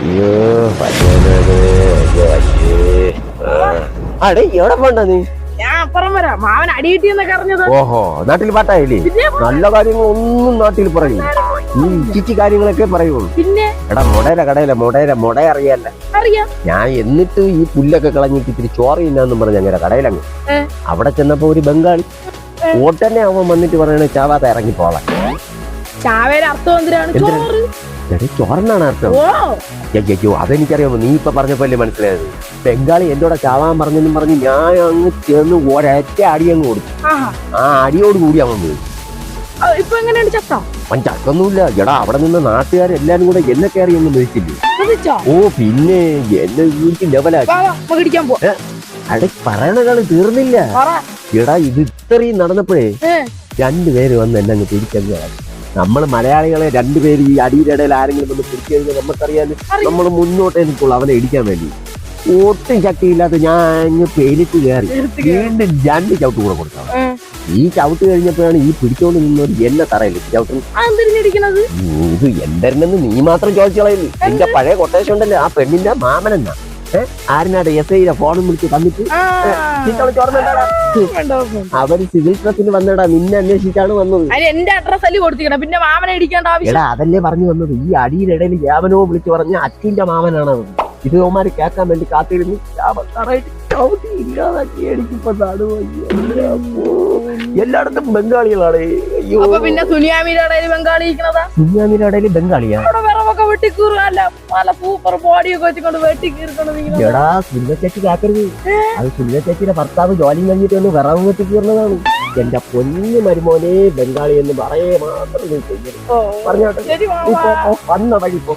അയ്യോ പറ്റുന്നത് അടേ എവിടെ പോണ്ട നീ? ഞാൻ അപ്പുറം വരാം. മാവൻ അടിയിട്ടിന്നൊക്കെ അറിഞ്ഞത്. ഓഹോ, നാട്ടിൽ പാട്ടായില്ലേ? നല്ല കാര്യങ്ങളൊന്നും നാട്ടിൽ പറയും. നീ ഇച്ചിരി കാര്യങ്ങളൊക്കെ പറയുള്ളൂ. പിന്നെ എടാ മുടയുടെ കടയിലെ മുട അറിയാല്ല. അറിയാം. ഞാൻ എന്നിട്ട് ഈ പുല്ലൊക്കെ കളഞ്ഞിട്ട് ഇത്തിരി ചോറ് തിന്നാന്നും പറഞ്ഞ അങ്ങനെ കടയിലങ്ങ് അവിടെ ചെന്നപ്പോ ഒരു ബംഗാളി ഓട്ടന്നെ അവൻ വന്നിട്ട് പറയണ ചാവാതെ ഇറങ്ങി പോളാൻ. ചാവേരെ അർത്ഥം എന്തിനാണ്? ചോറ്. ചോറന്നാണ് അർത്ഥം. അയ്യോ അതെനിക്കറിയാമോ, നീ ഇപ്പൊ പറഞ്ഞപ്പോലെ മനസ്സിലായത്. ബംഗാളി എന്നോട് ചാവാൻ പറഞ്ഞെന്നും പറഞ്ഞ് ഞാൻ അങ്ങ് ചെന്ന് ഒരൊറ്റ അടി അങ്ങ് കൊടുത്തു. ആ അടിയോട് കൂടി അവൻ പോയി. ഇപ്പൊ എങ്ങനെയാണ് ചത്ത? അവൻ ചത്തൊന്നുമില്ല. എടാ അവിടെ നിന്ന് നാട്ടുകാരെല്ലാരും കൂടെ എന്നെ കയറി ഒന്നും വിളിച്ചില്ലേ? ഓ പിന്നെ എന്നെ വീട്ടിൽ ലെവലാക്കി. അടെ പറയണ കളി തീർന്നില്ല. എടാ ഇത് ഇത്രയും നടന്നപ്പോഴേ രണ്ടുപേര് വന്ന് എന്നെ അങ്ങ് പിടിച്ചങ്ങ്. നമ്മള് മലയാളികളെ രണ്ടുപേര് ഈ അടിയുടെ ഇടയിൽ ആരെങ്കിലും വന്ന് പിടിച്ചു കഴിഞ്ഞാൽ നമുക്കറിയാൻ നമ്മൾ മുന്നോട്ടേ നിൽക്കുള്ളൂ അവനെ ഇടിക്കാൻ വേണ്ടി. ഒട്ടും ശക്തിയില്ലാത്ത ഞാൻ പേരിട്ട് കയറി വീണ്ടും 2 ചവിട്ട് കൂടെ കൊടുത്തു. ഈ ചവിട്ട് കഴിഞ്ഞപ്പോഴാണ് ഈ പിടിച്ചോണ്ട് നിന്നൊരു എന്നെ തറയില്ല ചവിട്ട്. ഇത് എന്തായിരുന്നെന്ന് നീ മാത്രം ചോദിച്ചോളയില്ലേ? എന്റെ പഴയ കൊട്ടേഷൻ ഉണ്ടല്ലോ, ആ പെണ്ണിന്റെ മാമനെന്നാ ആരിനാട് SI ഫോണും വിളിച്ച് തന്നിട്ട് അവര് സിവിൽ ഡ്രസ്സിന് വന്നടാ. നിന്നെ അന്വേഷിച്ചാണ് വന്നത്. എന്റെ അഡ്രസ് അല്ലേ കൊടുത്തിരിക്കണം, പിന്നെ മാമനെ ഇടിക്കേണ്ട ആവശ്യം. എടാ അതല്ലേ പറഞ്ഞു വന്നത്. ഈ അടിയിലിടയിൽ യാവനോ വിളിച്ചു പറഞ്ഞ അച്ഛന്റെ മാമനാണ് അവൻ. ഇത് ഓമാര് കേൾക്കാൻ വേണ്ടി കാത്തിരുന്നു. ഇല്ലാതാക്കി എനിക്കിപ്പോ എല്ലായിടത്തും ബംഗാളികളാണ്. അയ്യോ പിന്നെ സുനിയാമിയുടെ ഇടയിൽ ബംഗാളി സുനിയാമിയുടെ ഇടയിൽ ബംഗാളിയാ? സൂപ്പർ ബോഡിയൊക്കെ വെച്ചുകൊണ്ട് വെട്ടിക്കീർക്കണം. എടാ സുനിത ചേച്ചി കേക്കരുത്. അത് സുനിത ചേച്ചിയുടെ ഭർത്താവ് ജോലി കഴിഞ്ഞിട്ട് ഒന്ന് വിറവ് വെട്ടിക്കീർന്നതാണ്. എന്റെ പൊന്നു മരുമോനെ ബംഗാളി എന്ന് പറയേ മാത്രം പറഞ്ഞോട്ടെ. വന്ന വഴി പോ.